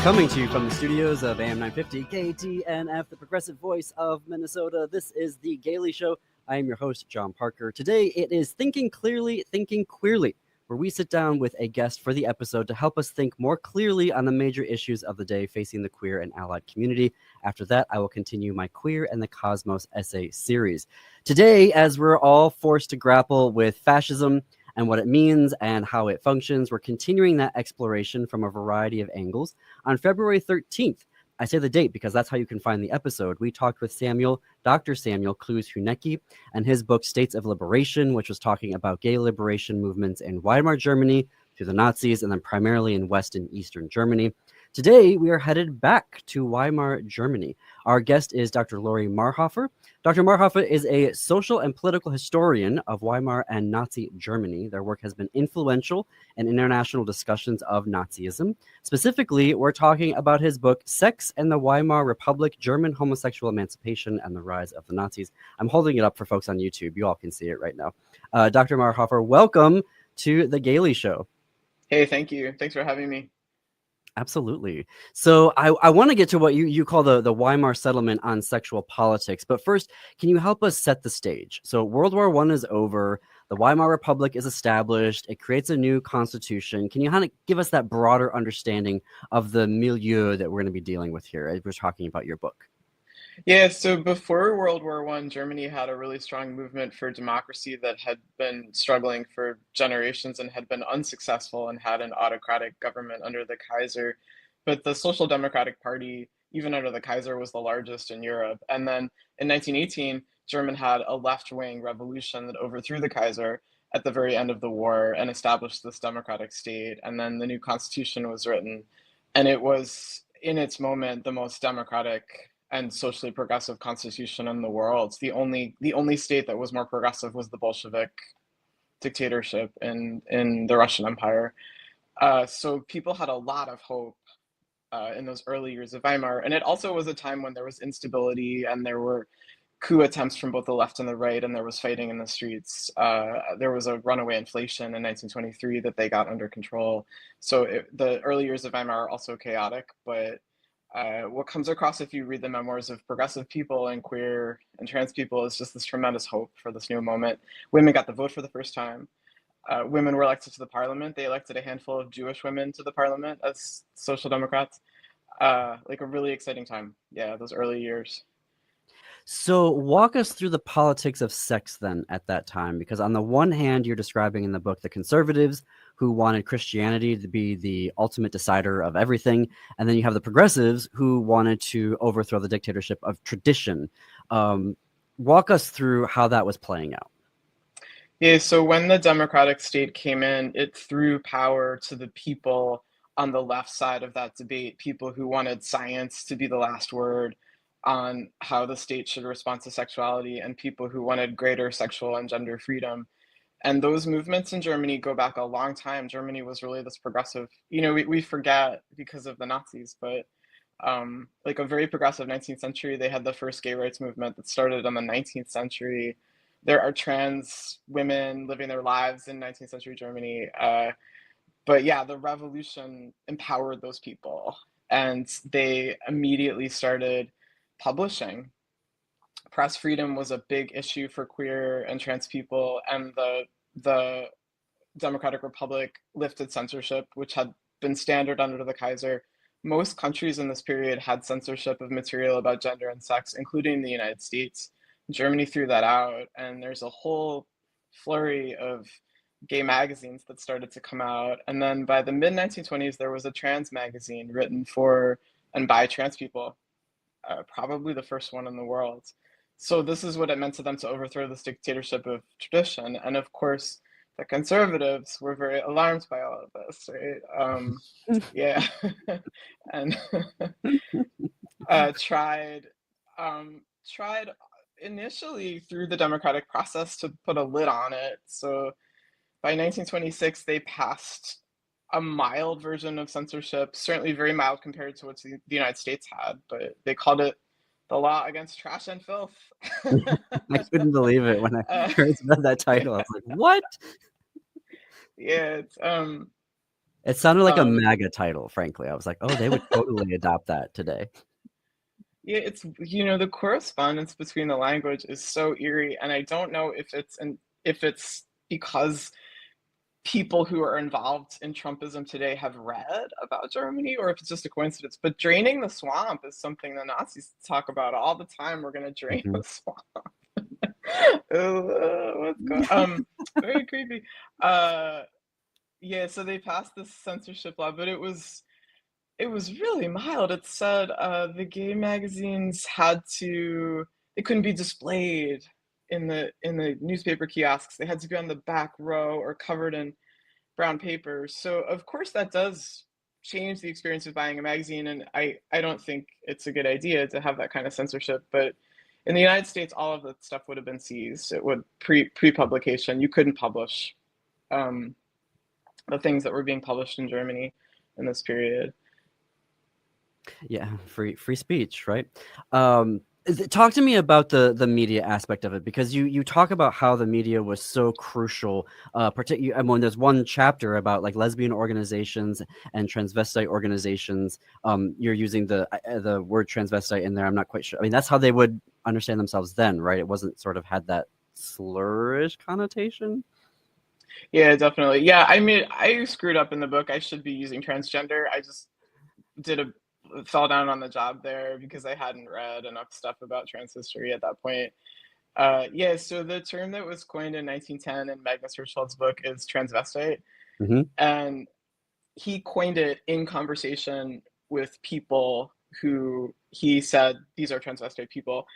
Coming to you from the studios of AM 950 KTNF, the progressive voice of Minnesota. This is The Gailey Show. I am your host, John Parker. Today it is Thinking Clearly, Thinking Queerly, where we sit down with a guest for the episode to help us think more clearly on the major issues of the day facing the queer and allied community. After that, I will continue my Queer and the Cosmos essay series. Today, as we're all forced to grapple with fascism and what it means and how it functions, we're continuing that exploration from a variety of angles. On February 13th, I say the date because that's how you can find the episode, we talked with Dr. Samuel Clues-Hunecke, and his book States of Liberation, which was talking about gay liberation movements in Weimar Germany through the Nazis and then primarily in West and Eastern Germany. Today, we are headed back to Weimar, Germany. Our guest is Dr. Laurie Marhoefer. Dr. Marhoefer is a social and political historian of Weimar and Nazi Germany. Their work has been influential in international discussions of Nazism. Specifically, we're talking about his book, Sex and the Weimar Republic, German Homosexual Emancipation and the Rise of the Nazis. I'm holding it up for folks on YouTube. You all can see it right now. Dr. Marhoefer, welcome to The Gailey Show. Hey, thank you. Thanks for having me. Absolutely. So I want to get to what you call the Weimar settlement on sexual politics. But first, can you help us set the stage? So World War I is over. The Weimar Republic is established. It creates a new constitution. Can you kind of give us that broader understanding of the milieu that we're going to be dealing with here as we're talking about your book? Yeah, so before World War I, Germany had a really strong movement for democracy that had been struggling for generations and had been unsuccessful and had an autocratic government under the Kaiser. But the Social Democratic Party, even under the Kaiser, was the largest in Europe. And then in 1918, Germany had a left-wing revolution that overthrew the Kaiser at the very end of the war and established this democratic state. And then the new constitution was written. And it was, in its moment, the most democratic and socially progressive constitution in the world. The only state that was more progressive was the Bolshevik dictatorship in the Russian Empire. So people had a lot of hope in those early years of Weimar. And it also was a time when there was instability and there were coup attempts from both the left and the right, and there was fighting in the streets. There was a runaway inflation in 1923 that they got under control. So the early years of Weimar are also chaotic, but what comes across if you read the memoirs of progressive people and queer and trans people is just this tremendous hope for this new moment. Women got the vote for the first time. Women were elected to the parliament. They elected a handful of Jewish women to the parliament as social democrats. Like a really exciting time. Yeah, those early years. So walk us through the politics of sex then at that time, because on the one hand, you're describing in the book the conservatives who wanted Christianity to be the ultimate decider of everything. And then you have the progressives who wanted to overthrow the dictatorship of tradition. Walk us through how that was playing out. Yeah, so when the democratic state came in, it threw power to the people on the left side of that debate, people who wanted science to be the last word on how the state should respond to sexuality, and people who wanted greater sexual and gender freedom. And those movements in Germany go back a long time. Germany was really this progressive, we forget because of the Nazis, but like a very progressive 19th century. They had the first gay rights movement that started in the 19th century. There are trans women living their lives in 19th century Germany. But yeah, the revolution empowered those people, and they immediately started publishing. Press freedom was a big issue for queer and trans people, and the Democratic Republic lifted censorship, which had been standard under the Kaiser. Most countries in this period had censorship of material about gender and sex, including the United States. Germany threw that out, and there's a whole flurry of gay magazines that started to come out. And then by the mid-1920s, there was a trans magazine written for and by trans people, probably the first one in the world. So this is what it meant to them to overthrow this dictatorship of tradition. And of course, the conservatives were very alarmed by all of this, right? Yeah, and tried initially through the democratic process to put a lid on it. So by 1926, they passed a mild version of censorship, certainly very mild compared to what the United States had, but they called it the law against trash and filth. I couldn't believe it when I heard that title. I was like, what? Yeah, It sounded like a Um, MAGA title, frankly. I was like, oh, they would totally adopt that today. yeah, it's, the correspondence between the language is so eerie, and I don't know if it's because people who are involved in Trumpism today have read about Germany, or if it's just a coincidence. But draining the swamp is something the Nazis talk about all the time. We're going to drain Mhm. the swamp. What's going? Very creepy. Uh, yeah. So they passed this censorship law, but it was really mild. It said the gay magazines they couldn't be displayed in the newspaper kiosks. They had to be on the back row or covered in brown paper. So of course that does change the experience of buying a magazine, and I don't think it's a good idea to have that kind of censorship. But in the United States, all of that stuff would have been seized. It would pre-publication. You couldn't publish um, the things that were being published in Germany in this period. Yeah, free speech, right? Talk to me about the media aspect of it, because you talk about how the media was so crucial. Particularly, I mean, there's one chapter about like lesbian organizations and transvestite organizations. You're using the word transvestite in there. I'm not quite sure. I mean, that's how they would understand themselves then, right? It wasn't sort of had that slurish connotation. Yeah, definitely. Yeah, I mean, I screwed up in the book. I should be using transgender. I just did a fell down on the job there because I hadn't read enough stuff about trans history at that point. Yeah, so the term that was coined in 1910 in Magnus Hirschfeld's book is transvestite, Hmm. and he coined it in conversation with people who he said these are transvestite people.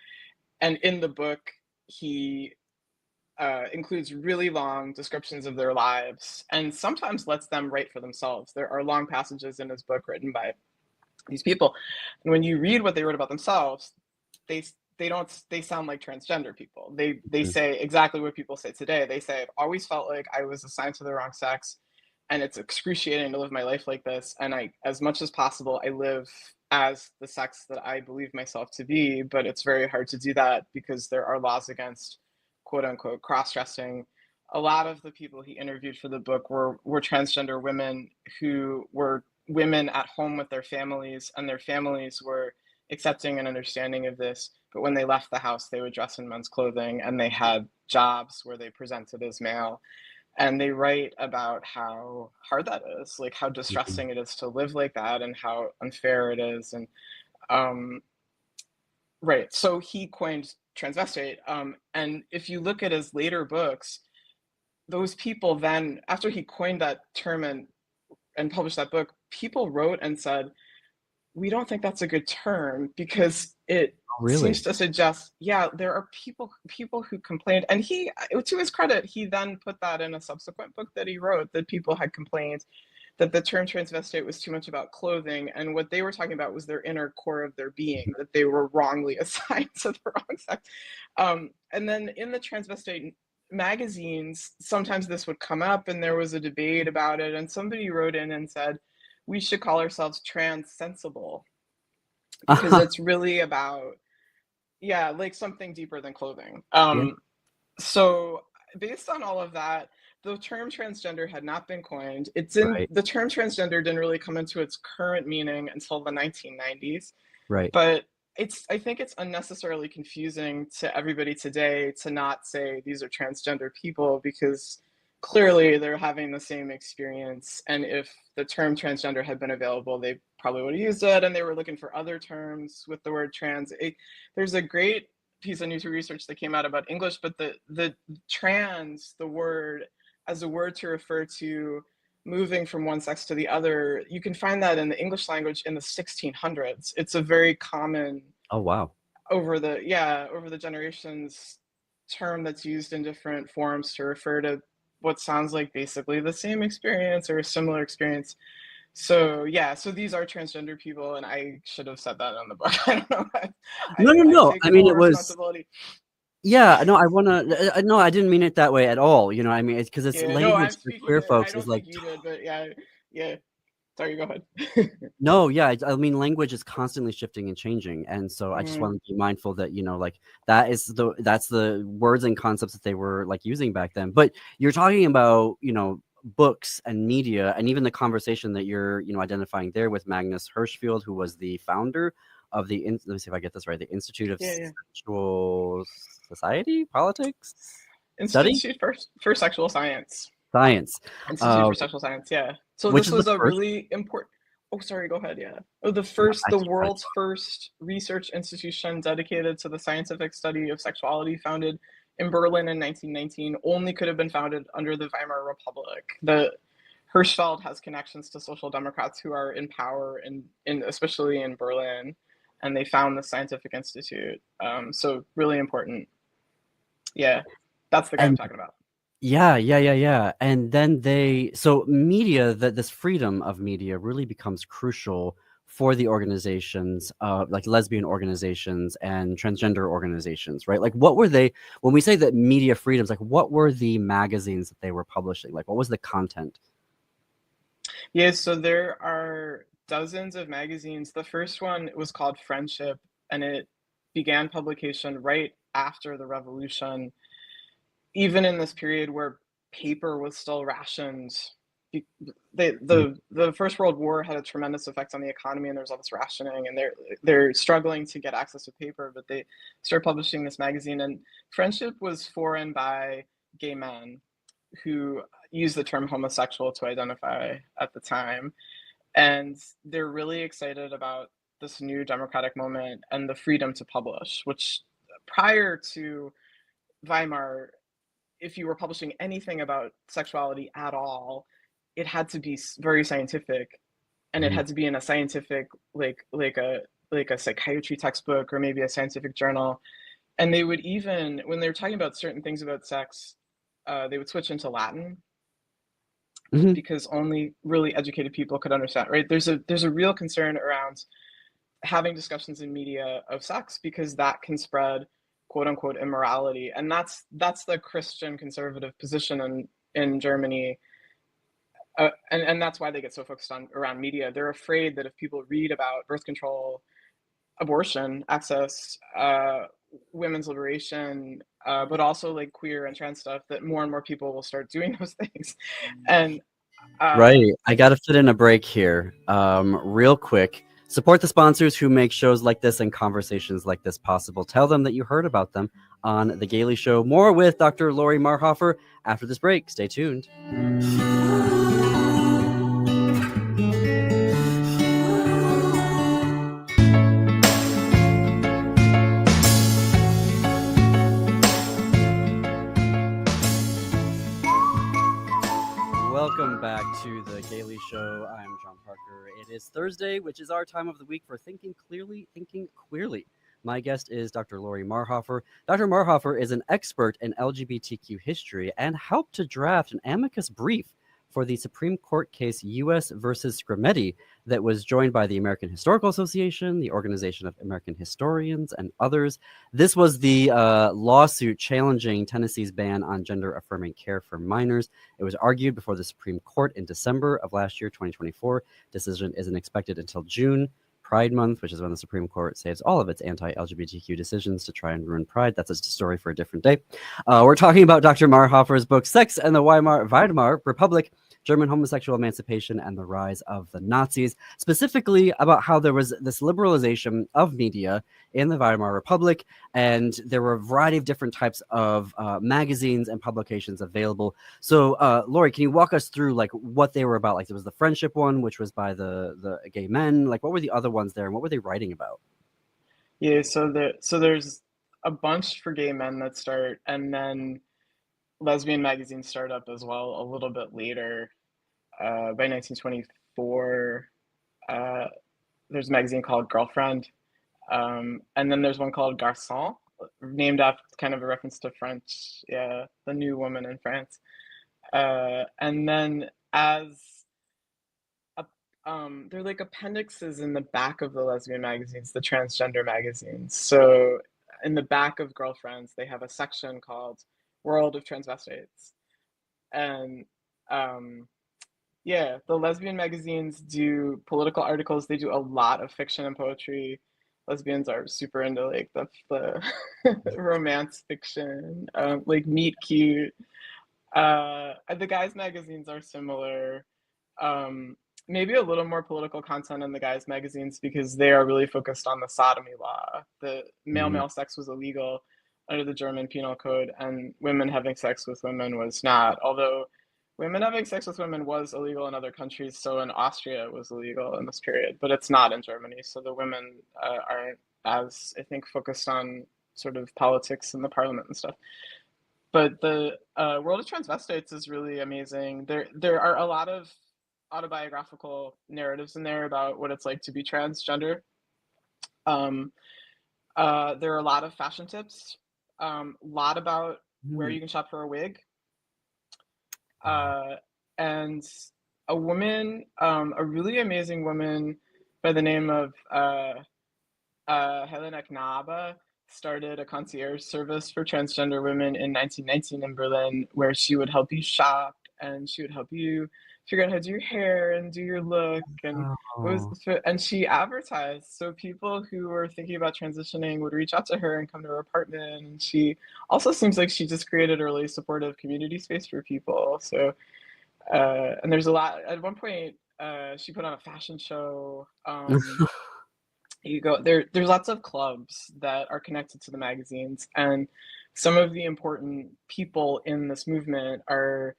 And in the book, he includes really long descriptions of their lives and sometimes lets them write for themselves. There are long passages in his book written by these people, and when you read what they wrote about themselves, they they sound like transgender people. They say exactly what people say today. They say, I've always felt like I was assigned to the wrong sex, and it's excruciating to live my life like this, and I, as much as possible, I live as the sex that I believe myself to be, but it's very hard to do that because there are laws against quote unquote cross-dressing. A lot of the people he interviewed for the book were transgender women who were women at home with their families, and their families were accepting and understanding of this. But when they left the house, they would dress in men's clothing, and they had jobs where they presented as male. And they write about how hard that is, like how Hmm. distressing it is to live like that, and how unfair it is. And um, right, so he coined transvestite. And if you look at his later books, those people then, after he coined that term and published that book, people wrote and said, we don't think that's a good term because it seems Really? to suggest, yeah, there are people who complained. And he, to his credit, he then put that in a subsequent book that he wrote, that people had complained that the term transvestite was too much about clothing, and what they were talking about was their inner core of their being, that they were wrongly assigned to the wrong sex. And then in the transvestite magazines, sometimes this would come up, and there was a debate about it, and somebody wrote in and said, we should call ourselves trans sensible, because it's really about, yeah, like something deeper than clothing. Yeah, So based on all of that, the term transgender had not been coined. right, The term transgender didn't really come into its current meaning until the 1990s. right. But I think it's unnecessarily confusing to everybody today to not say these are transgender people, because clearly they're having the same experience. And if the term transgender had been available, they probably would have used it, and they were looking for other terms with the word trans. There's a great piece of new research that came out about English, but the trans, the word, as a word to refer to moving from one sex to the other, you can find that in the English language in the 1600s. It's a very common Oh, wow. over the generations term that's used in different forms to refer to what sounds like basically the same experience or a similar experience. So yeah, so these are transgender people, and I should have said that in the book. I don't know. No, no, I no. take I mean, full it was. responsibility. Yeah, no, I wanna. No, I didn't mean it that way at all. I mean, it's because it's Yeah, no, I'm language for speaking queer to. I folks is don't like. think you did, but yeah, yeah. Sorry, go ahead. No, yeah, I mean, language is constantly shifting and changing, and so I just Mhm. want to be mindful that like that's the words and concepts that they were like using back then. But you're talking about books and media, and even the conversation that you're, identifying there with Magnus Hirschfeld, who was the founder of let me see if I get this right, the Institute of Yeah, yeah. Sexual Society, Politics, Study, Institute for Sexual Science. Science. Institute for Sexual Science, yeah. So Which this is the was a first. really important. Oh, sorry, go ahead, yeah. Oh, No, the world's first research institution dedicated to the scientific study of sexuality, founded in Berlin in 1919, only could have been founded under the Weimar Republic. The Hirschfeld has connections to social democrats who are in power especially in Berlin, and they found the scientific institute. So really important. Yeah, that's the guy I'm And talking about. yeah. And then so media, that this freedom of media really becomes crucial for the organizations, like lesbian organizations and transgender organizations, right? Like, what were they, when we say that media freedoms, like, what were the magazines that they were publishing? Like, what was the content? Yeah, so there are dozens of magazines. The first one was called Friendship, and it began publication right after the revolution, even in this period where paper was still rationed. Mhm. The First World War had a tremendous effect on the economy, and there's all this rationing, and they're struggling to get access to paper, but they start publishing this magazine. And Friendship was foreign by gay men who used the term homosexual to identify at the time. And they're really excited about this new democratic moment and the freedom to publish, which prior to Weimar, if you were publishing anything about sexuality at all, it had to be very scientific, and it Mhm. had to be in a scientific, like a psychiatry textbook or maybe a scientific journal. And they would, even when they were talking about certain things about sex, they would switch into Latin Mhm. because only really educated people could understand. Right? There's a real concern around having discussions in media of sex because that can spread quote unquote immorality, and that's the Christian conservative position in Germany. And that's why they get so focused on around media. They're afraid that if people read about birth control, abortion access, women's liberation, but also like queer and trans stuff, that more and more people will start doing those things. And Right. I I got to fit in a break here, real quick. Support the sponsors who make shows like this and conversations like this possible. Tell them that you heard about them on The Gaily Show. More with Dr. Laurie Marhoefer after this break. Stay tuned. Welcome back to The Gaily Show. I'm John Parker. It is Thursday, which is our time of the week for Thinking Clearly, Thinking Queerly. My guest is Dr. Laurie Marhoefer. Dr. Marhoefer is an expert in LGBTQ history and helped to draft an amicus brief for the Supreme Court case U.S. versus Scrimetti that was joined by the American Historical Association, the Organization of American Historians, and others. This was the lawsuit challenging Tennessee's ban on gender-affirming care for minors. It was argued before the Supreme Court in December of last year, 2024. Decision isn't expected until June, Pride Month, which is when the Supreme Court saves all of its anti-LGBTQ decisions to try and ruin Pride. That's a story for a different day. We're talking about Dr. Marhoefer's book, Sex and the Weimar Republic, German Homosexual Emancipation and the Rise of the Nazis, specifically about how there was this liberalization of media in the Weimar Republic, and there were a variety of different types of magazines and publications available. So, Laurie, can you walk us through like what they were about? Like, there was the Friendship one, which was by the gay men. Like, what were the other ones there, and what were they writing about? Yeah, so there's a bunch for gay men that start, and then lesbian magazines start up as well a little bit later. By 1924, uh, there's a magazine called Girlfriend, and then there's one called Garçon, named after kind of a reference to French, yeah, the new woman in France. And then as a, they're like appendixes in the back of the lesbian magazines, the transgender magazines. So in the back of Girlfriends, they have a section called World of Transvestites, and um, yeah, the lesbian magazines do political articles. They do a lot of fiction and poetry. Lesbians are super into like the romance fiction, like Meet Cute. The guys' magazines are similar. Um, Maybe a little more political content in the guys' magazines because they are really focused on the sodomy law. The Mhm. male sex was illegal under the German Penal Code, and women having sex with women was not. Although women having sex with women was illegal in other countries, so in Austria it was illegal in this period, but it's not in Germany. So the women aren't as, I think, focused on sort of politics in the parliament and stuff. But the world of transvestites is really amazing. There are a lot of autobiographical narratives in there about what it's like to be transgender. Um, there are a lot of fashion tips, a lot about where Hmm. you can shop for a wig, Wow. uh, and a woman, a really amazing woman by the name of Helena Knabe started a concierge service for transgender women in 1919 in Berlin, where she would help you shop and she would help you figure out how to do your hair and do your look. And it was, Oh. and she advertised. So people who were thinking about transitioning would reach out to her and come to her apartment. And she also seems like she just created a really supportive community space for people. So, and there's a lot, at one point, she put on a fashion show. You go there's lots of clubs that are connected to the magazines, and some of the important people in this movement are,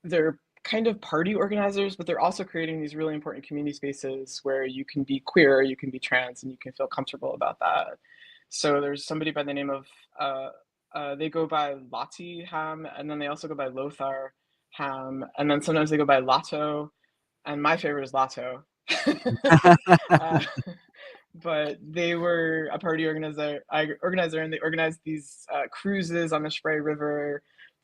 they're kind of party organizers, but they're also creating these really important community spaces where you can be queer, you can be trans, and you can feel comfortable about that. So there's somebody by the name of they go by Lottie Ham, and then they also go by Lothar Ham, and then sometimes they go by Lotto, and my favorite is Lotto. uh, but they were a party organizer, and they organized these cruises on the Spree River.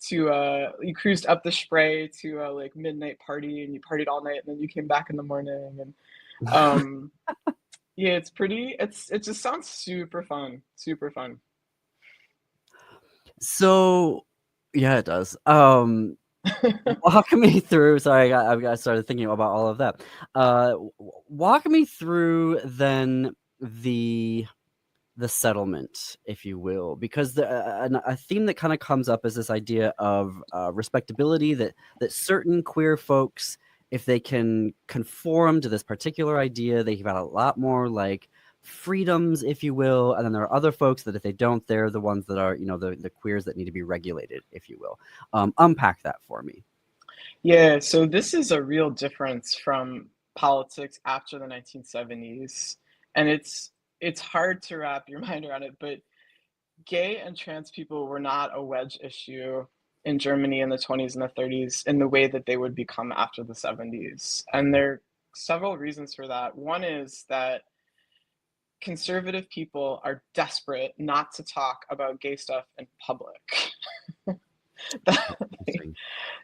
To you cruised up the Spree to a like midnight party, and you partied all night, and then you came back in the morning. And um, yeah, it's pretty. It just sounds super fun, super fun. So, yeah, it does. Walk me through. Sorry, I started thinking about all of that. Walk me through then the settlement, if you will, because a theme that kind of comes up is this idea of respectability, that certain queer folks, if they can conform to this particular idea, they've got a lot more like freedoms, if you will, and then there are other folks that if they don't, they're the ones that are, the queers that need to be regulated, if you will. Unpack that for me. Yeah, so this is a real difference from politics after the 1970s, and it's hard to wrap your mind around it, but gay and trans people were not a wedge issue in Germany in the 20s and the 30s in the way that they would become after the 70s. And there are several reasons for that. One is that conservative people are desperate not to talk about gay stuff in public. Interesting.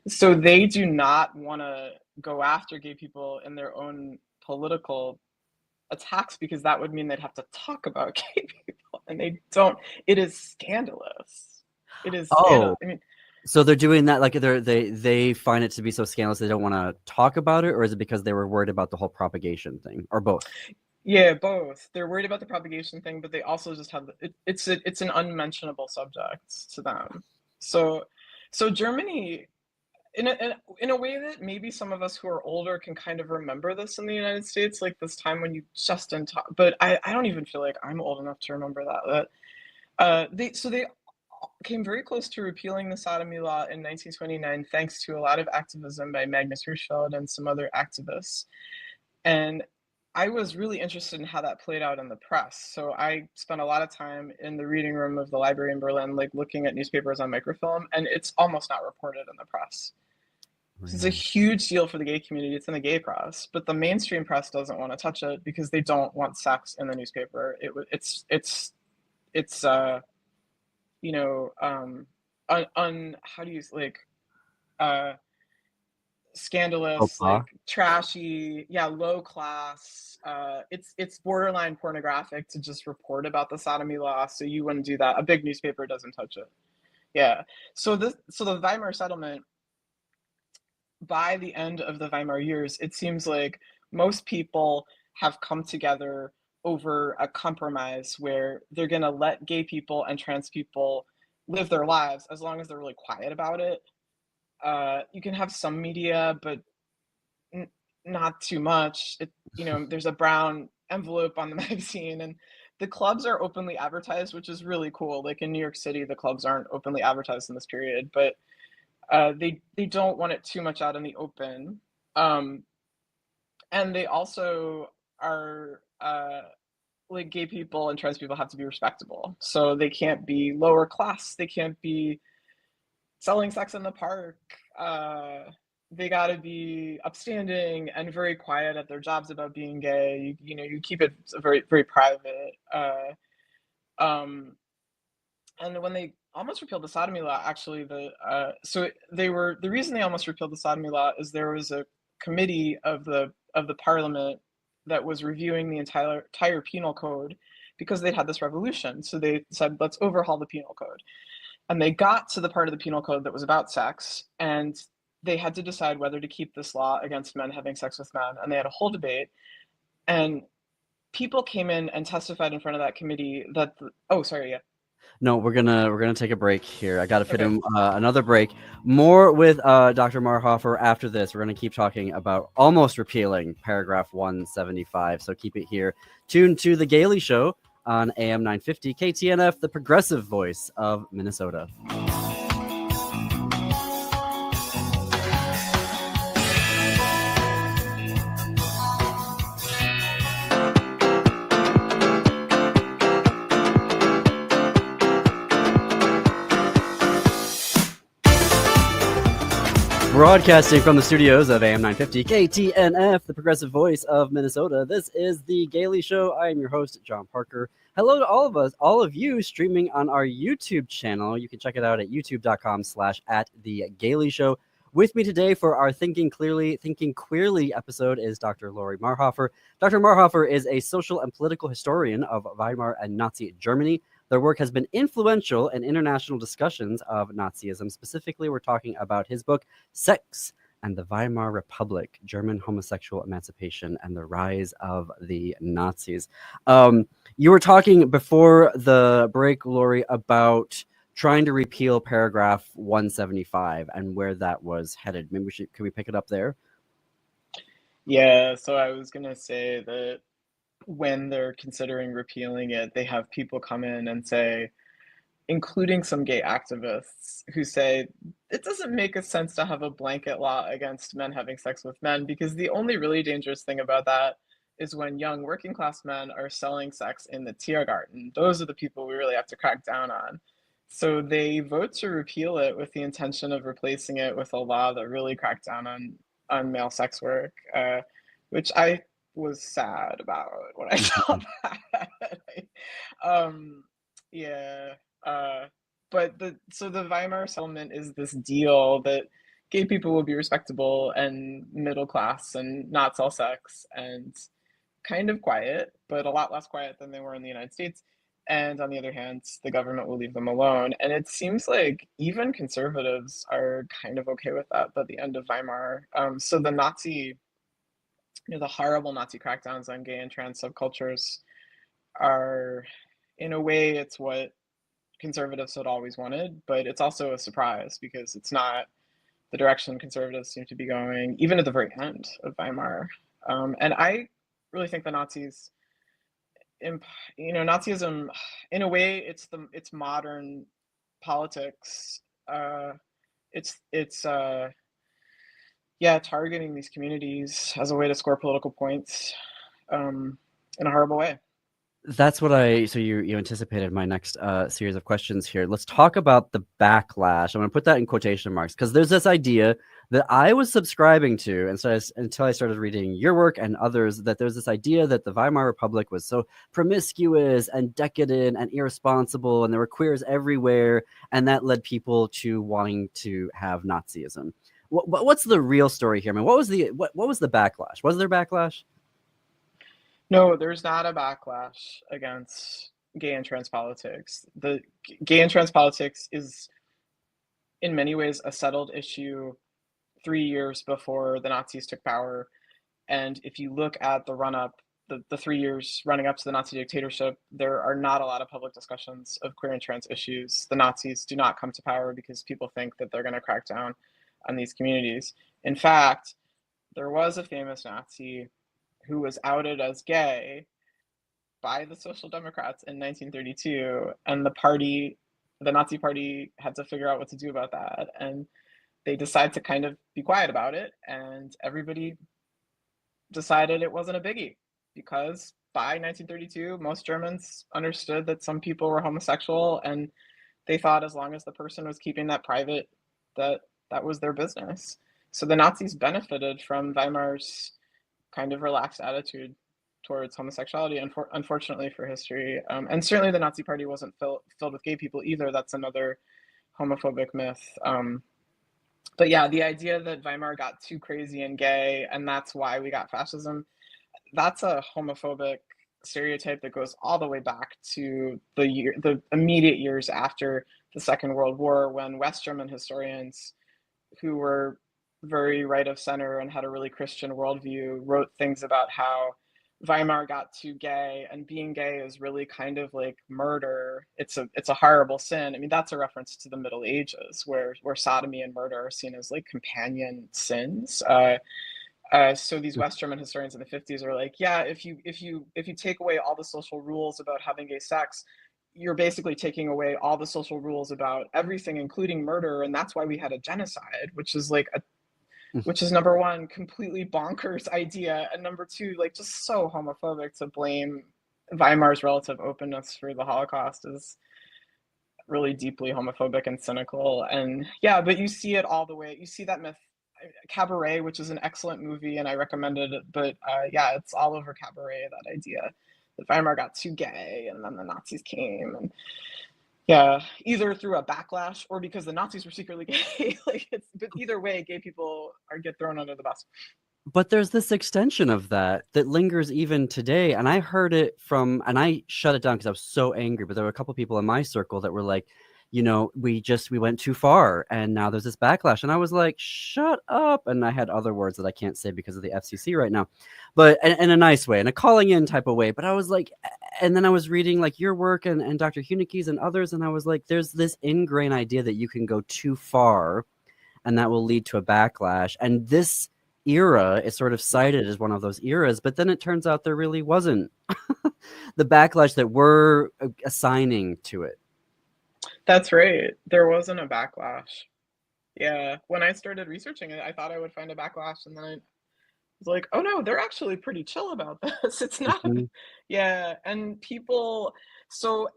So they do not want to go after gay people in their own political attacks because that would mean they'd have to talk about gay people, and they don't. It is scandalous. It is scandalous. Oh, I mean, so they're doing that like they find it to be so scandalous they don't want to talk about it, or is it because they were worried about the whole propagation thing, or both? yeah, both. They're worried about the propagation thing, but they also just have it's an unmentionable subject to them. So, so Germany, in a way that maybe some of us who are older can kind of remember this in the United States, like this time when you just didn't talk. But I don't even feel like I'm old enough to remember that. They came very close to repealing the sodomy law in 1929, thanks to a lot of activism by Magnus Hirschfeld and some other activists. And I was really interested in how that played out in the press. So I spent a lot of time in the reading room of the library in Berlin, like looking at newspapers on microfilm, and it's almost not reported in the press. So it's a Really? huge deal for the gay community. It's in the gay press, but the mainstream press doesn't want to touch it because they don't want sex in the newspaper. It's you know how do you like uh Oh, scandalous, like trashy, yeah, low class. It's borderline pornographic to just report about the sodomy law, so you wouldn't do that. A big newspaper doesn't touch it. Yeah. So the Weimar settlement, by the end of the Weimar years, it seems like most people have come together over a compromise where they're going to let gay people and trans people live their lives as long as they're really quiet about it. You can have some media, but n- not too much. There's a brown envelope on the magazine, and the clubs are openly advertised, which is really cool. Like in New York City, the clubs aren't openly advertised in this period, but they don't want it too much out in the open. Um, and they also are like gay people and trans people have to be respectable, so they can't be lower class. They can't be selling sex in the park. Uh, they got to be upstanding and very quiet at their jobs about being gay. You keep it very, very private. Um, and when they almost repealed the sodomy law, actually, the reason they almost repealed the sodomy law is there was a committee of the parliament that was reviewing the entire penal code because they'd had this revolution. So they said, let's overhaul the penal code. And they got to the part of the penal code that was about sex, and they had to decide whether to keep this law against men having sex with men. And they had a whole debate. And people came in and testified in front of that committee that oh, sorry, yeah. No, we're gonna take a break here. I got to fit Okay. in another break. More with Dr. Marhoefer after this. We're gonna keep talking about almost repealing paragraph 175. So keep it here. Tune to the Gailey Show on AM 950 KTNF, the progressive voice of Minnesota. Broadcasting from the studios of AM 950 KTNF, the progressive voice of Minnesota. This is the Gailey Show. I am your host, John Parker. Hello to all of us, all of you streaming on our YouTube channel. You can check it out at youtube.com/@the-Gailey-Show. With me today for our Thinking Clearly, Thinking Queerly episode is Dr. Laurie Marhoefer. Dr. Marhoefer is a social and political historian of Weimar and Nazi Germany. Their work has been influential in international discussions of Nazism. Specifically, we're talking about his book, Sex and the Weimar Republic, German Homosexual Emancipation and the Rise of the Nazis. You were talking before the break, Laurie, about trying to repeal paragraph 175 and where that was headed. Maybe could we pick it up there? Yeah, so I was gonna say that when they're considering repealing it, they have people come in and say, including some gay activists, who say it doesn't make a sense to have a blanket law against men having sex with men, because the only really dangerous thing about that is when young working class men are selling sex in the Tiergarten. Those are the people we really have to crack down on. So they vote to repeal it with the intention of replacing it with a law that really cracked down on male sex work, which I was sad about when I saw that. um, yeah. Uh, but the Weimar settlement is this deal that gay people will be respectable and middle class and not sell sex and kind of quiet, but a lot less quiet than they were in the United States. And on the other hand, the government will leave them alone. And it seems like even conservatives are kind of okay with that by the end of Weimar. So the the horrible Nazi crackdowns on gay and trans subcultures are, in a way, it's what conservatives had always wanted, but it's also a surprise because it's not the direction conservatives seem to be going, even at the very end of Weimar. And I really think the Nazis, Nazism, in a way, it's modern politics. It's yeah, targeting these communities as a way to score political points, in a horrible way. That's what so you anticipated my next series of questions here. Let's talk about the backlash. I'm going to put that in quotation marks because there's this idea that I was subscribing to, and so until I started reading your work and others, that there's this idea that the Weimar Republic was so promiscuous and decadent and irresponsible, and there were queers everywhere, and that led people to wanting to have Nazism. What's the real story here? I mean, what was the backlash? Was there backlash? No, there's not a backlash against gay and trans politics. The gay and trans politics is in many ways a settled issue 3 years before the Nazis took power. And if you look at the run up, the 3 years running up to the Nazi dictatorship, there are not a lot of public discussions of queer and trans issues. The Nazis do not come to power because people think that they're going to crack down on these communities. In fact, there was a famous Nazi who was outed as gay by the Social Democrats in 1932, and the Nazi Party, had to figure out what to do about that, and they decided to kind of be quiet about it, and everybody decided it wasn't a biggie, because by 1932, most Germans understood that some people were homosexual, and they thought as long as the person was keeping that private, that was their business. So the Nazis benefited from Weimar's kind of relaxed attitude towards homosexuality, unfortunately for history. And certainly the Nazi Party wasn't filled with gay people either. That's another homophobic myth. But yeah, the idea that Weimar got too crazy and gay, and that's why we got fascism, that's a homophobic stereotype that goes all the way back to the immediate years after the Second World War, when West German historians, who were very right of center and had a really Christian worldview, wrote things about how Weimar got too gay, and being gay is really kind of like murder. It's a horrible sin. I mean, that's a reference to the Middle Ages, where sodomy and murder are seen as like companion sins. So these West German historians in the 50s are like, yeah, if you take away all the social rules about having gay sex, you're basically taking away all the social rules about everything, including murder, and that's why we had a genocide, which is like which is, number one, completely bonkers idea, and number two, like just so homophobic. To blame Weimar's relative openness for the Holocaust is really deeply homophobic and cynical. And yeah, but you see it all the way. You see that myth. Cabaret, which is an excellent movie, and I recommended it, but yeah, it's all over Cabaret, that idea that Weimar got too gay and then the Nazis came, and yeah, either through a backlash or because the Nazis were secretly gay. But either way, gay people get thrown under the bus. But there's this extension of that lingers even today. And I heard it from, and I shut it down because I was so angry. But there were a couple of people in my circle that were like, we went too far, and now there's this backlash. And I was like, shut up. And I had other words that I can't say because of the FCC right now, but in a nice way, in a calling in type of way. But I was like, and then I was reading like your work and Dr. Hunicke's and others, and I was like, there's this ingrained idea that you can go too far, and that will lead to a backlash. And this era is sort of cited as one of those eras, but then it turns out there really wasn't the backlash that we're assigning to it. That's right. There wasn't a backlash. Yeah. When I started researching it, I thought I would find a backlash, and then I was like, oh no, they're actually pretty chill about this. It's not, yeah. And people, so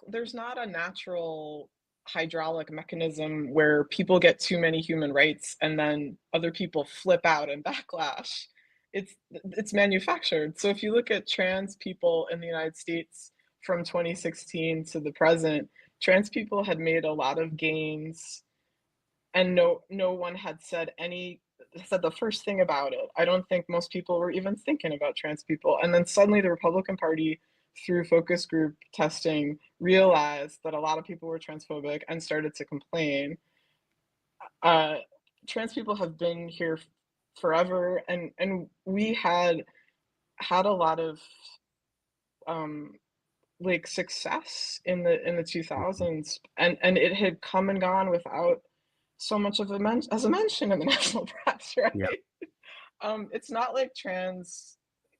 there's not a natural hydraulic mechanism where people get too many human rights and then other people flip out and backlash. It's manufactured. So if you look at trans people in the United States from 2016 to the present, trans people had made a lot of gains, and no one had said the first thing about it. I don't think most people were even thinking about trans people. And then suddenly the Republican Party, through focus group testing, realized that a lot of people were transphobic and started to complain. Trans people have been here forever, and we had a lot of like success in the 2000s, and it had come and gone without so much of a mention in the national press, right? Yeah. It's not like trans,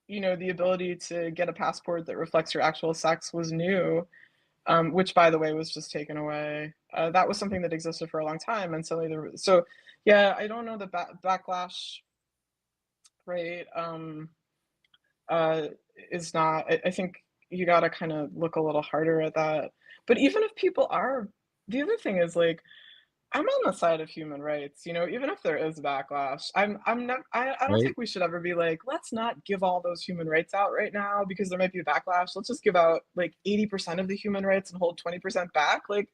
the ability to get a passport that reflects your actual sex was new, which, by the way, was just taken away. That was something that existed for a long time, and suddenly so yeah, I don't know the backlash, right? Is not. I think you got to kind of look a little harder at that. But even if people are, the other thing is, like, I'm on the side of human rights, even if there is backlash. I'm not, I don't Right. think we should ever be like, let's not give all those human rights out right now because there might be a backlash. Let's just give out like 80% of the human rights and hold 20% back. Like,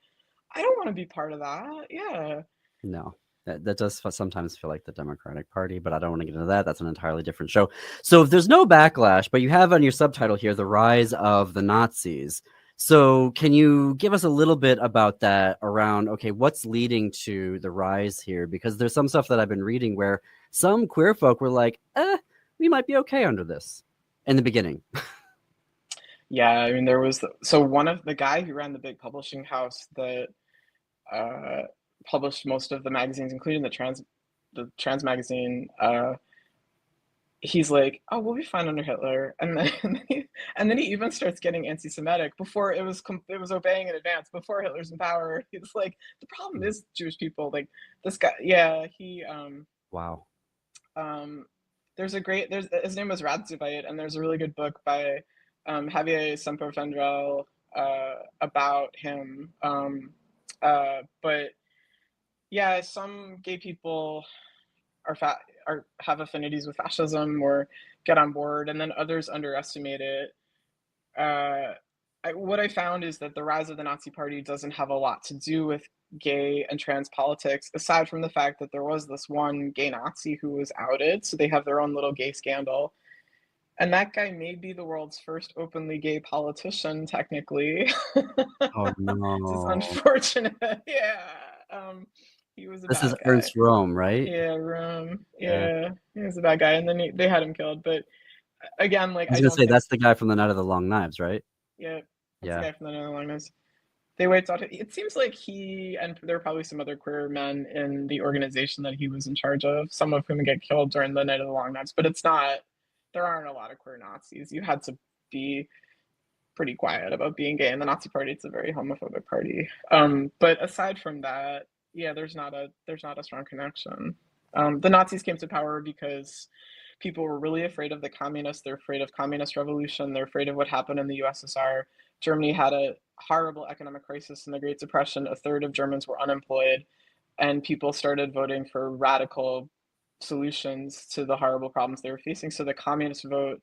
I don't want to be part of that. Yeah. No, that does sometimes feel like the Democratic Party, but I don't want to get into that. That's an entirely different show. So if there's no backlash, but you have on your subtitle here, The Rise of the Nazis. So can you give us a little bit about that around, okay, what's leading to the rise here? Because there's some stuff that I've been reading where some queer folk were like, we might be okay under this in the beginning. Yeah, I mean, there was, so one of the guy who ran the big publishing house that published most of the magazines, including the trans magazine. He's like, "Oh, we'll be fine under Hitler," and then he even starts getting anti-Semitic before it was obeying in advance before Hitler's in power. He's like, "The problem is Jewish people." Like this guy, yeah, he Wow. um, there's his name was Radzivite, and there's a really good book by Javier Semperfendrell about him. But yeah, some gay people are have affinities with fascism or get on board, and then others underestimate it. Uh, what I found is that the rise of the Nazi Party doesn't have a lot to do with gay and trans politics, aside from the fact that there was this one gay Nazi who was outed, so they have their own little gay scandal. And that guy may be the world's first openly gay politician, technically. Oh This is no. unfortunate. Yeah. He was a This is bad guy. Ernst Röhm, right? Yeah, Rome. Yeah. Yeah, he was a bad guy, and then they had him killed. But again, like I was I gonna don't say think. that's the guy from the Night of the Long Knives, right? Yeah, that's the Yeah. guy from the Netherlands. They wiped out. It seems like he and there were probably some other queer men in the organization that he was in charge of. Some of whom get killed during the Night of the Long Knives. But it's not. There aren't a lot of queer Nazis. You had to be pretty quiet about being gay in the Nazi Party. It's a very homophobic party. But aside from that, yeah, there's not a strong connection. The Nazis came to power because people were really afraid of the communists. They're afraid of communist revolution. They're afraid of what happened in the USSR. Germany had a horrible economic crisis in the Great Depression. A third of Germans were unemployed, and people started voting for radical solutions to the horrible problems they were facing. So the communist vote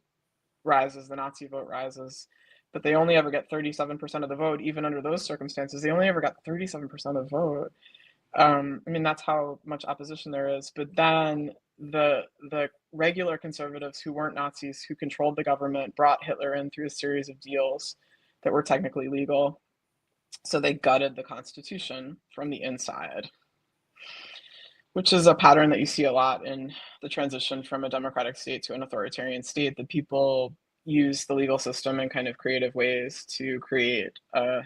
rises, the Nazi vote rises, but they only ever get 37% of the vote. Even under those circumstances, they only ever got 37% of the vote. I mean, that's how much opposition there is. But then the regular conservatives who weren't Nazis, who controlled the government, brought Hitler in through a series of deals that were technically legal. So they gutted the Constitution from the inside, which is a pattern that you see a lot in the transition from a democratic state to an authoritarian state. That people use the legal system in kind of creative ways to create a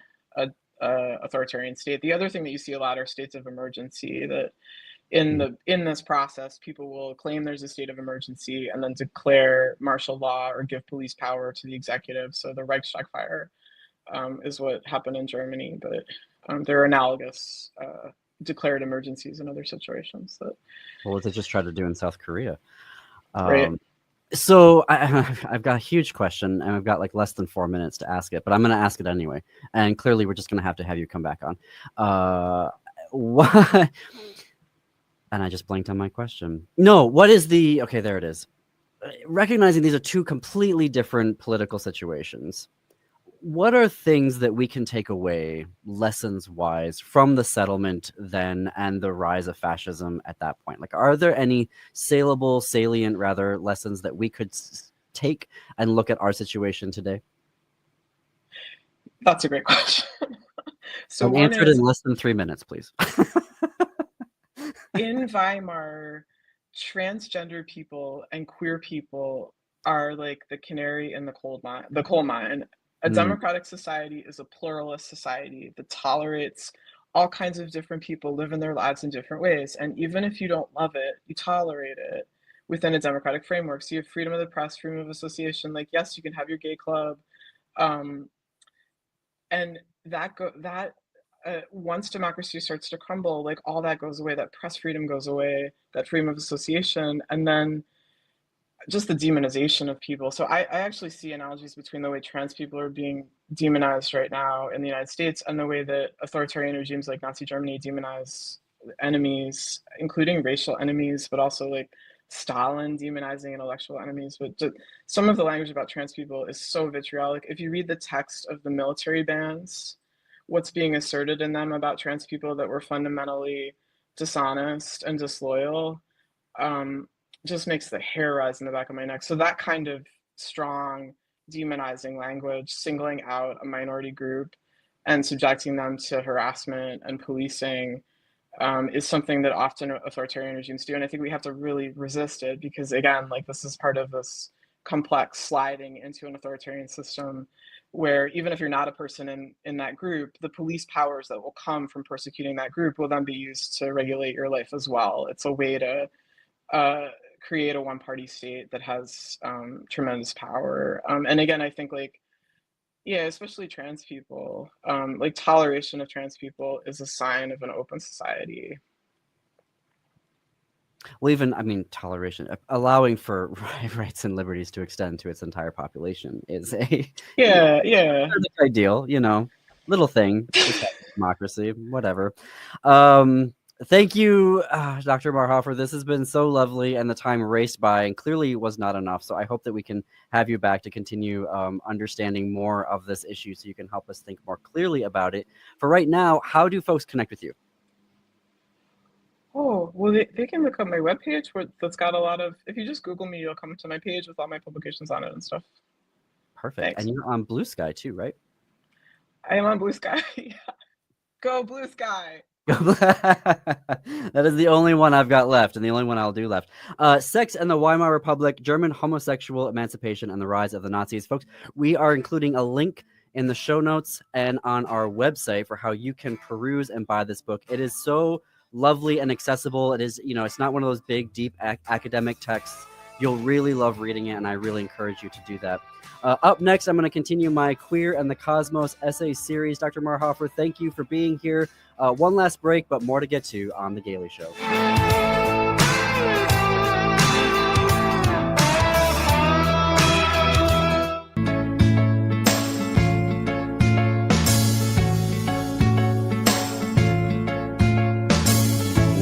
authoritarian state. The other thing that you see a lot are states of emergency. That in this process, people will claim there's a state of emergency and then declare martial law or give police power to the executive. So the Reichstag fire is what happened in Germany, but there are analogous declared emergencies in other situations. That Well, what they just tried to do in South Korea. right. So I've got a huge question, and I've got like less than 4 minutes to ask it, but I'm going to ask it anyway. And clearly, we're just going to have you come back on. What? And I just blanked on my question. No, what is the? Okay, there it is. Recognizing these are two completely different political situations, what are things that we can take away lessons wise from the settlement then and the rise of fascism at that point? Like, are there any salient rather lessons that we could take and look at our situation today? That's a great question. So And one answer it in is, less than 3 minutes, please. in Weimar, transgender people and queer people are like the canary in the coal mine. A Mm, democratic society is a pluralist society that tolerates all kinds of different people living their lives in different ways. And even if you don't love it, you tolerate it within a democratic framework. So you have freedom of the press, freedom of association. Like, yes, you can have your gay club. Um, and that once democracy starts to crumble, like all that goes away. That press freedom goes away, that freedom of association, and then just the demonization of people. So I actually see analogies between the way trans people are being demonized right now in the United States and the way that authoritarian regimes like Nazi Germany demonize enemies, including racial enemies, but also like Stalin demonizing intellectual enemies. But some of the language about trans people is so vitriolic. If you read the text of the military bans, what's being asserted in them about trans people that were fundamentally dishonest and disloyal, um, just makes the hair rise in the back of my neck. So that kind of strong demonizing language, singling out a minority group and subjecting them to harassment and policing, is something that often authoritarian regimes do. And I think we have to really resist it because, again, like this is part of this complex sliding into an authoritarian system where even if you're not a person in that group, the police powers that will come from persecuting that group will then be used to regulate your life as well. It's a way to uh, create a one-party state that has tremendous power. And again, I think like, yeah, especially trans people, like toleration of trans people is a sign of an open society. Well, even, I mean, toleration, allowing for rights and liberties to extend to its entire population is a Yeah, yeah. ideal, little thing, just like democracy, whatever. Thank you, Dr. Marhoefer. This has been so lovely, and the time raced by and clearly was not enough. So I hope that we can have you back to continue understanding more of this issue so you can help us think more clearly about it. For right now, how do folks connect with you? Oh, well, they can look up my webpage that's got a lot of, if you just Google me, you'll come to my page with all my publications on it and stuff. Perfect. Thanks. And you're on Blue Sky too, right? I am on Blue Sky. Yeah. Go Blue Sky. That is the only one I've got left and the only one I'll do left. Sex and the Weimar Republic, German Homosexual Emancipation and the Rise of the Nazis. Folks, we are including a link in the show notes and on our website for how you can peruse and buy this book. It is so lovely and accessible. It is, it's not one of those big, deep academic texts. You'll really love reading it, and I really encourage you to do that. Up next, I'm going to continue my Queer and the Cosmos essay series. Dr. Marhoefer, thank you for being here. One last break, but more to get to on The Gaily Show.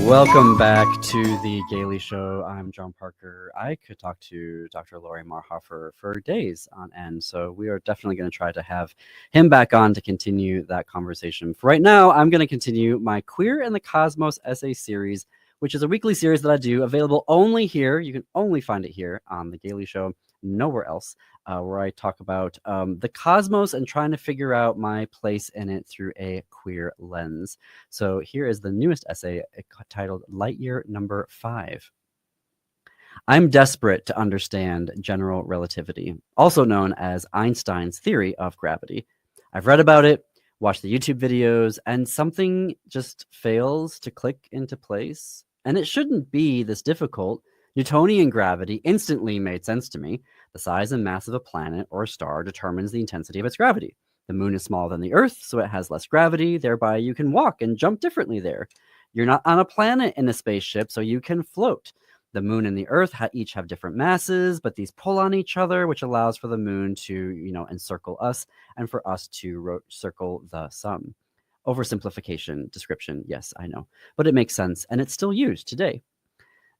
Welcome back to The Gaily Show. I'm John Parker. I could talk to Dr. Laurie Marhoefer for days on end, so we are definitely going to try to have him back on to continue that conversation. For right now, I'm going to continue my Queer and the Cosmos essay series, which is a weekly series that I do, available only here. You can only find it here on The Gaily Show, nowhere else, where I talk about the cosmos and trying to figure out my place in it through a queer lens. So here is the newest essay titled Lightyear Number 5. I'm desperate to understand general relativity, also known as Einstein's theory of gravity. I've read about it, watched the YouTube videos, and something just fails to click into place. And it shouldn't be this difficult. Newtonian gravity instantly made sense to me. The size and mass of a planet or a star determines the intensity of its gravity. The moon is smaller than the Earth, so it has less gravity. Thereby, you can walk and jump differently there. You're not on a planet in a spaceship, so you can float. The moon and the Earth each have different masses, but these pull on each other, which allows for the moon to, encircle us and for us to circle the sun. Oversimplification, description, yes, I know. But it makes sense, and it's still used today.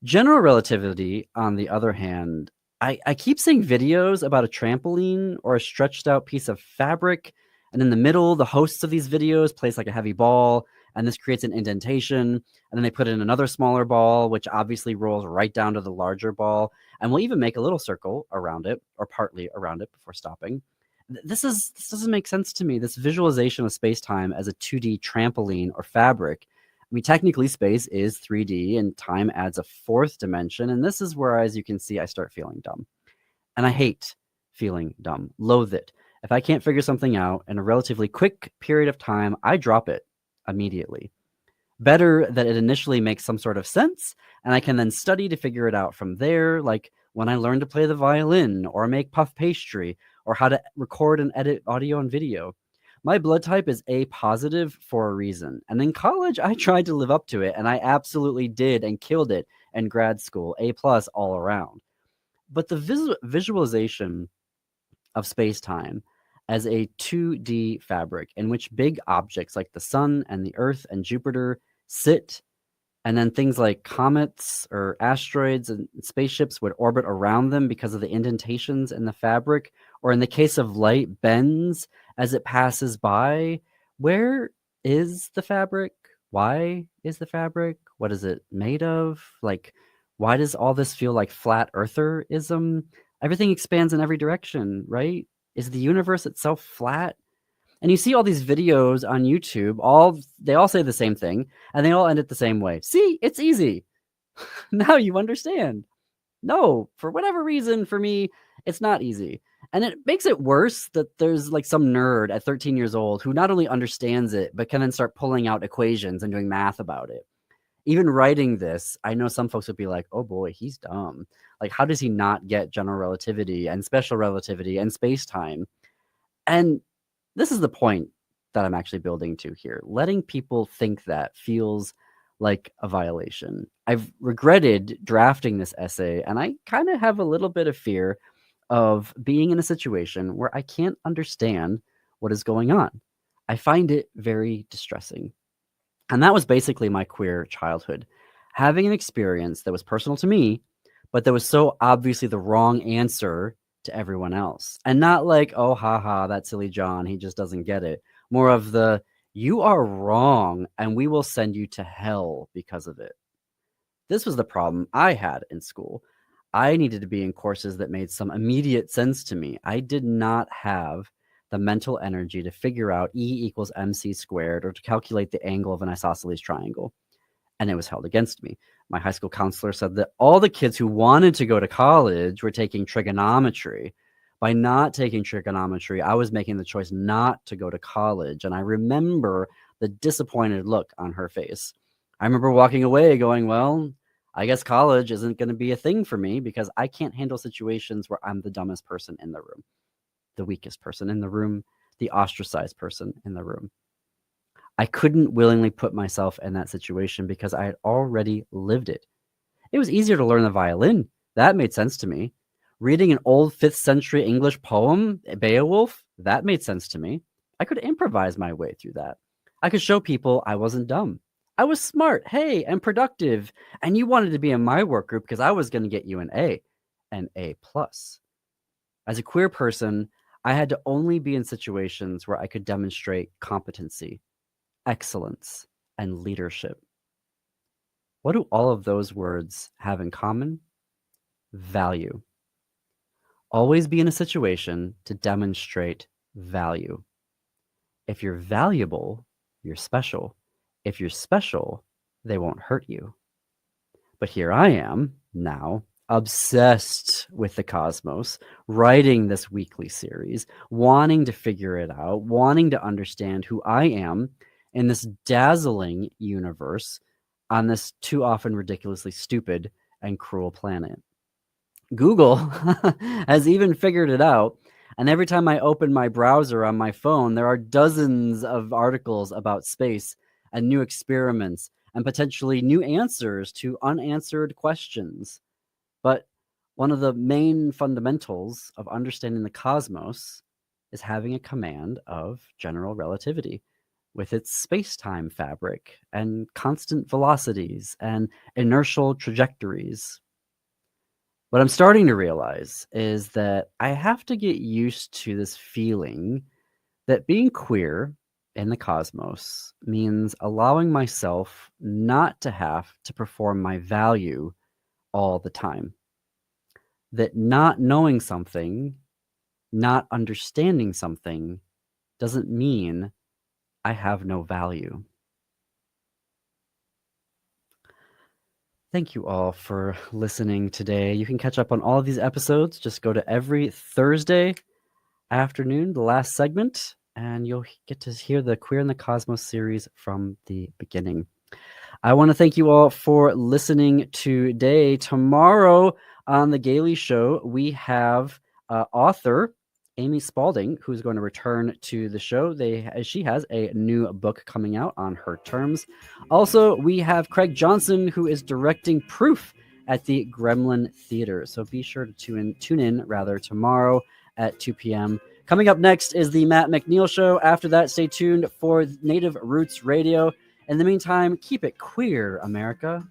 General relativity, on the other hand, I keep seeing videos about a trampoline or a stretched out piece of fabric, and in the middle, the hosts of these videos place like a heavy ball, and this creates an indentation, and then they put in another smaller ball, which obviously rolls right down to the larger ball, and will even make a little circle around it, or partly around it before stopping. This doesn't make sense to me, this visualization of space-time as a 2D trampoline or fabric. I mean, technically, space is 3D, and time adds a fourth dimension, and this is where, as you can see, I start feeling dumb. And I hate feeling dumb, loathe it. If I can't figure something out in a relatively quick period of time, I drop it immediately. Better that it initially makes some sort of sense, and I can then study to figure it out from there, like when I learned to play the violin, or make puff pastry, or how to record and edit audio and video. My blood type is A positive for a reason. And in college, I tried to live up to it, and I absolutely did and killed it in grad school, A plus all around. But the visualization of space-time as a 2D fabric in which big objects like the sun and the Earth and Jupiter sit, and then things like comets or asteroids and spaceships would orbit around them because of the indentations in the fabric, or in the case of light, bends as it passes by. Where is the fabric? Why is the fabric? What is it made of? Like, why does all this feel like flat eartherism? Everything expands in every direction, right? Is the universe itself flat? And you see all these videos on YouTube, they all say the same thing, and they all end it the same way. See, it's easy. Now you understand. No, for whatever reason, for me, it's not easy. And it makes it worse that there's like some nerd at 13 years old who not only understands it, but can then start pulling out equations and doing math about it. Even writing this, I know some folks would be like, oh boy, he's dumb. Like, how does he not get general relativity and special relativity and space-time? And this is the point that I'm actually building to here. Letting people think that feels like a violation. I've regretted drafting this essay, and I kind of have a little bit of fear of being in a situation where I can't understand what is going on. I find it very distressing. And that was basically my queer childhood. Having an experience that was personal to me, but that was so obviously the wrong answer to everyone else. And not like, oh, haha, that silly John, he just doesn't get it. More of the, you are wrong, and we will send you to hell because of it. This was the problem I had in school. I needed to be in courses that made some immediate sense to me. I did not have the mental energy to figure out E equals MC squared or to calculate the angle of an isosceles triangle. And it was held against me. My high school counselor said that all the kids who wanted to go to college were taking trigonometry. By not taking trigonometry, I was making the choice not to go to college. And I remember the disappointed look on her face. I remember walking away going, well, I guess college isn't going to be a thing for me because I can't handle situations where I'm the dumbest person in the room, the weakest person in the room, the ostracized person in the room. I couldn't willingly put myself in that situation because I had already lived it. It was easier to learn the violin. That made sense to me. Reading an old 5th century English poem, Beowulf, that made sense to me. I could improvise my way through that. I could show people I wasn't dumb. I was smart, hey, and productive. And you wanted to be in my work group because I was going to get you an A plus. As a queer person, I had to only be in situations where I could demonstrate competency, excellence, and leadership. What do all of those words have in common? Value. Always be in a situation to demonstrate value. If you're valuable, you're special. If you're special, they won't hurt you. But here I am now, obsessed with the cosmos, writing this weekly series, wanting to figure it out, wanting to understand who I am in this dazzling universe on this too often ridiculously stupid and cruel planet. Google has even figured it out. And every time I open my browser on my phone, there are dozens of articles about space and new experiments and potentially new answers to unanswered questions. But one of the main fundamentals of understanding the cosmos is having a command of general relativity with its space-time fabric and constant velocities and inertial trajectories. What I'm starting to realize is that I have to get used to this feeling that being queer in the cosmos means allowing myself not to have to perform my value all the time. That not knowing something, not understanding something, doesn't mean I have no value. Thank you all for listening today. You can catch up on all of these episodes. Just go to every Thursday afternoon, the last segment, and you'll get to hear the Queer in the Cosmos series from the beginning. I want to thank you all for listening today. Tomorrow on The Gailey Show, we have author Amy Spalding, who's going to return to the show. She has a new book coming out on her terms. Also, we have Craig Johnson, who is directing Proof at the Gremlin Theater. So be sure to tune in tomorrow at 2 p.m. Coming up next is the Matt McNeil Show. After that, stay tuned for Native Roots Radio. In the meantime, keep it queer, America.